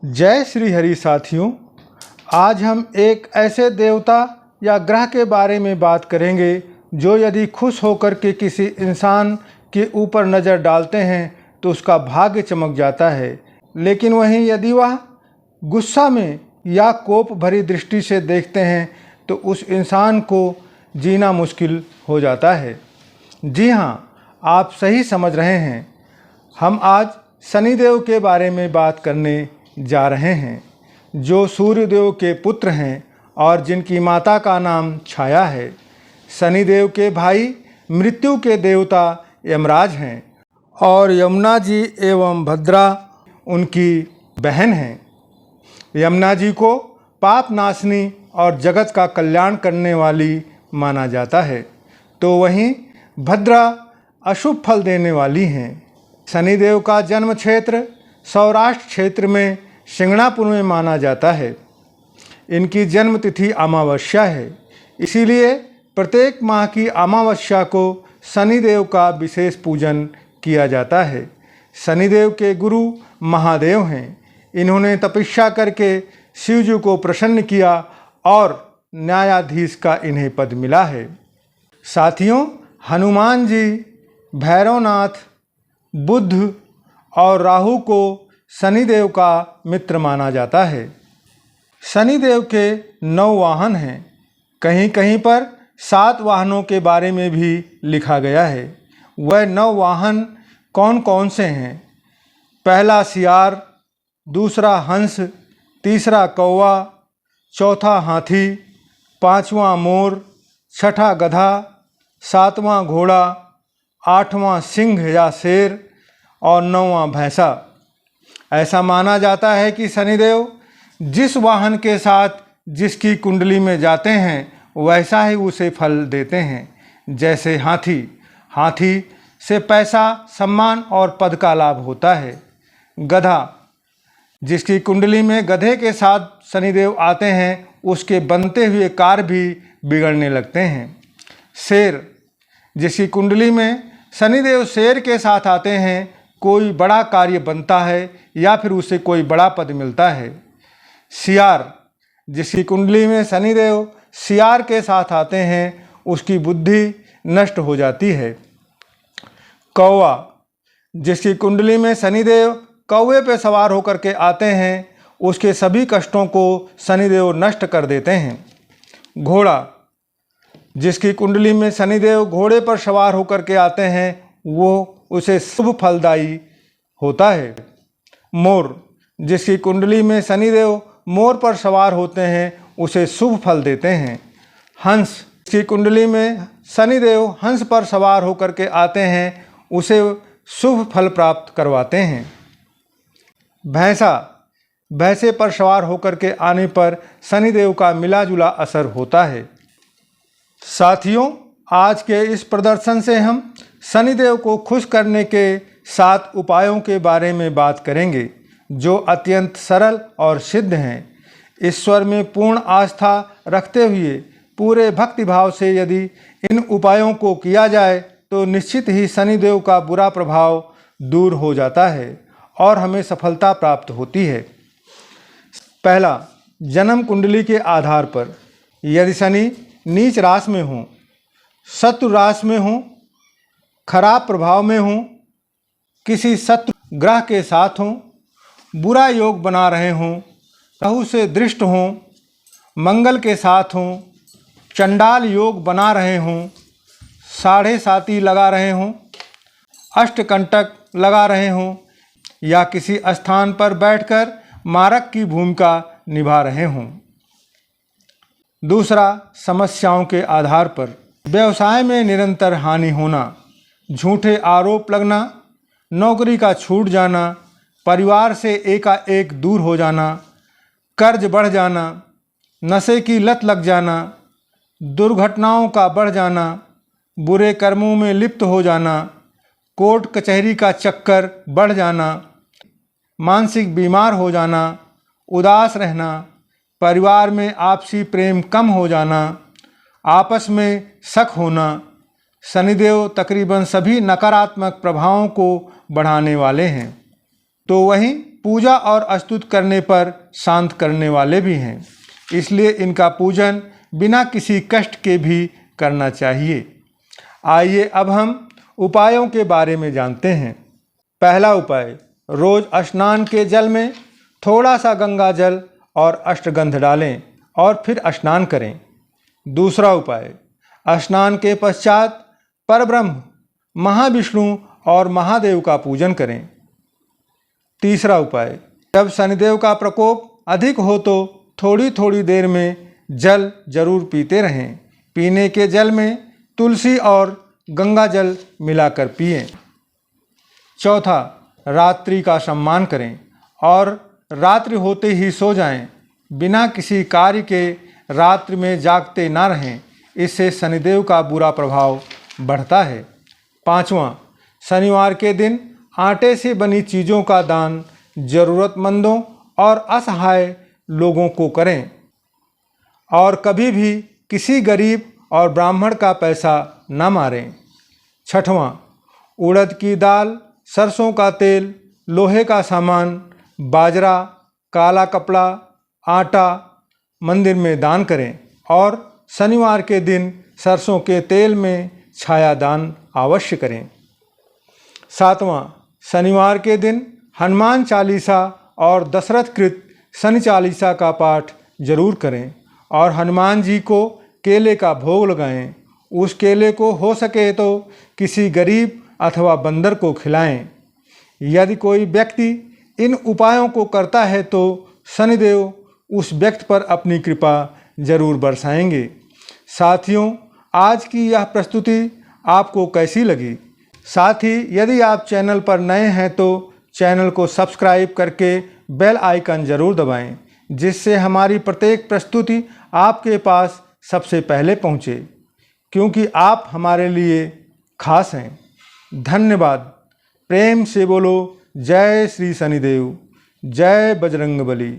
जय श्री हरि साथियों, आज हम एक ऐसे देवता या ग्रह के बारे में बात करेंगे जो यदि खुश होकर के किसी इंसान के ऊपर नज़र डालते हैं तो उसका भाग्य चमक जाता है, लेकिन वहीं यदि वह गुस्सा में या कोप भरी दृष्टि से देखते हैं तो उस इंसान को जीना मुश्किल हो जाता है। जी हाँ, आप सही समझ रहे हैं। हम आज शनिदेव के बारे में बात करने जा रहे हैं, जो सूर्यदेव के पुत्र हैं और जिनकी माता का नाम छाया है। शनिदेव के भाई मृत्यु के देवता यमराज हैं और यमुना जी एवं भद्रा उनकी बहन हैं। यमुना जी को पाप नाशनी और जगत का कल्याण करने वाली माना जाता है, तो वहीं भद्रा अशुभ फल देने वाली हैं। शनिदेव का जन्म क्षेत्र सौराष्ट्र क्षेत्र में सिंगणापुर में माना जाता है। इनकी जन्म तिथि अमावस्या है, इसीलिए प्रत्येक माह की अमावस्या को शनिदेव का विशेष पूजन किया जाता है। शनिदेव के गुरु महादेव हैं। इन्होंने तपस्या करके शिव जी को प्रसन्न किया और न्यायाधीश का इन्हें पद मिला है। साथियों, हनुमान जी, भैरवनाथ, बुध और राहु को शनिदेव का मित्र माना जाता है। शनिदेव के 9 वाहन हैं। कहीं कहीं पर 7 वाहनों के बारे में भी लिखा गया है। वह 9 वाहन कौन कौन से हैं? पहला सियार, दूसरा हंस, तीसरा कौवा, चौथा हाथी, 5वां मोर, 6ठा गधा, 7वां घोड़ा, 8वां सिंह या शेर और 9वां भैंसा। ऐसा माना जाता है कि शनिदेव जिस वाहन के साथ जिसकी कुंडली में जाते हैं वैसा ही उसे फल देते हैं। जैसे हाथी से पैसा, सम्मान और पद का लाभ होता है। गधा, जिसकी कुंडली में गधे के साथ शनिदेव आते हैं उसके बनते हुए कार्य भी बिगड़ने लगते हैं। शेर, जिसकी कुंडली में शनिदेव शेर के साथ आते हैं कोई बड़ा कार्य बनता है या फिर उसे कोई बड़ा पद मिलता है। सियार, जिसकी कुंडली में शनिदेव सियार के साथ आते हैं उसकी बुद्धि नष्ट हो जाती है। कौवा, जिसकी कुंडली में शनिदेव कौवे पे सवार होकर के आते हैं उसके सभी कष्टों को शनिदेव नष्ट कर देते हैं। घोड़ा, जिसकी कुंडली में शनिदेव घोड़े पर सवार होकर के आते हैं वो उसे शुभ फलदायी होता है। मोर, जिसकी कुंडली में शनिदेव मोर पर सवार होते हैं उसे शुभ फल देते हैं। हंस, जिसकी कुंडली में शनिदेव हंस पर सवार होकर के आते हैं उसे शुभ फल प्राप्त करवाते हैं। भैंसा, भैंसे पर सवार होकर के आने पर शनिदेव का मिला जुला असर होता है। साथियों, आज के इस प्रदर्शन से हम शनिदेव को खुश करने के 7 उपायों के बारे में बात करेंगे जो अत्यंत सरल और सिद्ध हैं। ईश्वर में पूर्ण आस्था रखते हुए पूरे भक्तिभाव से यदि इन उपायों को किया जाए तो निश्चित ही शनिदेव का बुरा प्रभाव दूर हो जाता है और हमें सफलता प्राप्त होती है। पहला, जन्म कुंडली के आधार पर यदि शनि नीच राशि में हो, शत्रु राशि में हो, खराब प्रभाव में हो, किसी शत्रु ग्रह के साथ हो, बुरा योग बना रहे हों, राहु से दृष्ट हों, मंगल के साथ हों, चंडाल योग बना रहे हों, साढ़े साती लगा रहे हों, अष्टकंटक लगा रहे हों या किसी स्थान पर बैठकर मारक की भूमिका निभा रहे हों। दूसरा, समस्याओं के आधार पर व्यवसाय में निरंतर हानि होना, झूठे आरोप लगना, नौकरी का छूट जाना, परिवार से एकाएक दूर हो जाना, कर्ज बढ़ जाना, नशे की लत लग जाना, दुर्घटनाओं का बढ़ जाना, बुरे कर्मों में लिप्त हो जाना, कोर्ट कचहरी का चक्कर बढ़ जाना, मानसिक बीमार हो जाना, उदास रहना, परिवार में आपसी प्रेम कम हो जाना, आपस में शक होना। शनिदेव तकरीबन सभी नकारात्मक प्रभावों को बढ़ाने वाले हैं। तो वहीं पूजा और स्तुति करने पर शांत करने वाले भी हैं, इसलिए इनका पूजन बिना किसी कष्ट के भी करना चाहिए। आइए अब हम उपायों के बारे में जानते हैं। पहला उपाय, रोज स्नान के जल में थोड़ा सा गंगा जल और अष्टगंध डालें और फिर स्नान करें। दूसरा उपाय, स्नान के पश्चात परब्रह्म महाविष्णु और महादेव का पूजन करें। तीसरा उपाय, जब शनिदेव का प्रकोप अधिक हो तो थोड़ी थोड़ी देर में जल जरूर पीते रहें। पीने के जल में तुलसी और गंगा जल मिलाकर पिएं। चौथा, रात्रि का सम्मान करें और रात्रि होते ही सो जाएं। बिना किसी कार्य के रात्रि में जागते ना रहें, इससे शनिदेव का बुरा प्रभाव बढ़ता है। पांचवां, शनिवार के दिन आटे से बनी चीज़ों का दान ज़रूरतमंदों और असहाय लोगों को करें और कभी भी किसी गरीब और ब्राह्मण का पैसा न मारें। छठवां, उड़द की दाल, सरसों का तेल, लोहे का सामान, बाजरा, काला कपड़ा, आटा मंदिर में दान करें और शनिवार के दिन सरसों के तेल में छाया दान अवश्य करें। सातवां, शनिवार के दिन हनुमान चालीसा और दशरथ कृत शनि चालीसा का पाठ जरूर करें और हनुमान जी को केले का भोग लगाएं। उस केले को हो सके तो किसी गरीब अथवा बंदर को खिलाएं। यदि कोई व्यक्ति इन उपायों को करता है तो शनिदेव उस व्यक्ति पर अपनी कृपा जरूर बरसाएंगे। साथियों, आज की यह प्रस्तुति आपको कैसी लगी? साथ ही यदि आप चैनल पर नए हैं तो चैनल को सब्सक्राइब करके बेल आइकन जरूर दबाएं, जिससे हमारी प्रत्येक प्रस्तुति आपके पास सबसे पहले पहुंचे, क्योंकि आप हमारे लिए खास हैं। धन्यवाद। प्रेम से बोलो जय श्री शनिदेव, जय बजरंगबली।